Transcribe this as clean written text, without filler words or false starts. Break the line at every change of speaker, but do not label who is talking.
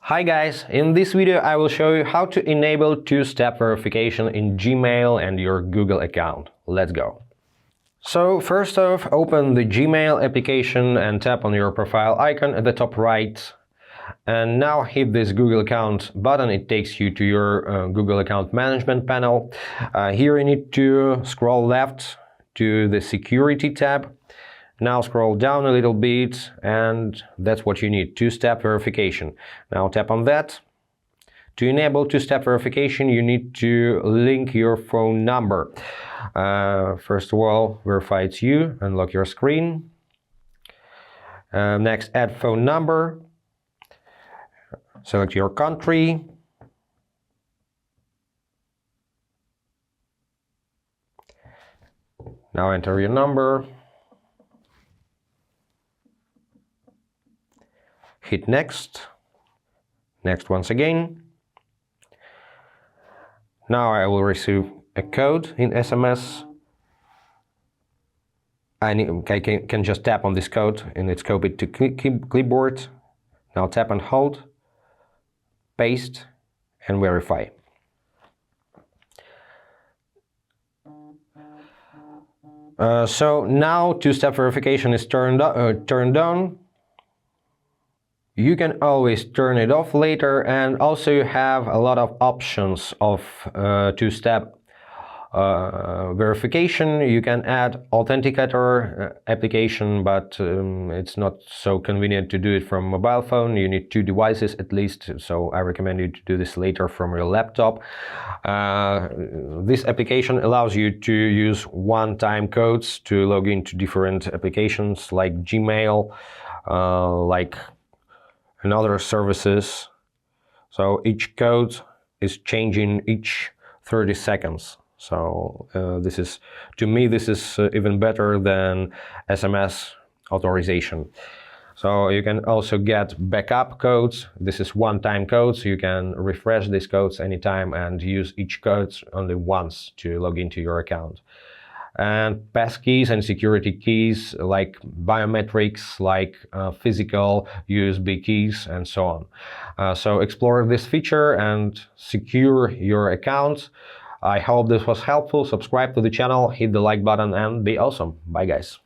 Hi guys, in this video I will show you how to enable two-step verification in Gmail and your Google account. Let's go. So first off, open the Gmail application and tap on your profile icon at the top right. And now hit this Google account button. It takes you to your Google account management panel. Here you need to scroll left to the security tab. Now scroll down a little bit, and that's what you need, two-step verification. Now tap on that. To enable two-step verification, you need to link your phone number. First of all, verify it's you, unlock your screen. Next, add phone number. Select your country. Now enter your number. Hit next. Next once again. Now I will receive a code in SMS. I can just tap on this code and it's copied to clipboard. Now tap and hold, paste and verify. So now two-step verification is turned on. You can always turn it off later, and also you have a lot of options of two-step verification. You can add authenticator application, but it's not so convenient to do it from mobile phone. You need two devices at least, so I recommend you to do this later from your laptop. This application allows you to use one-time codes to log into different applications like Gmail, like and other services. So each code is changing each 30 seconds. So this is, to me, this is even better than SMS authorization. So you can also get backup codes. This is one-time codes. You can refresh these codes anytime and use each code only once to log into your account. And passkeys and security keys like biometrics, like physical USB keys and so on. So explore this feature and secure your account. I hope this was helpful. Subscribe to the channel, hit the like button and be awesome. Bye guys.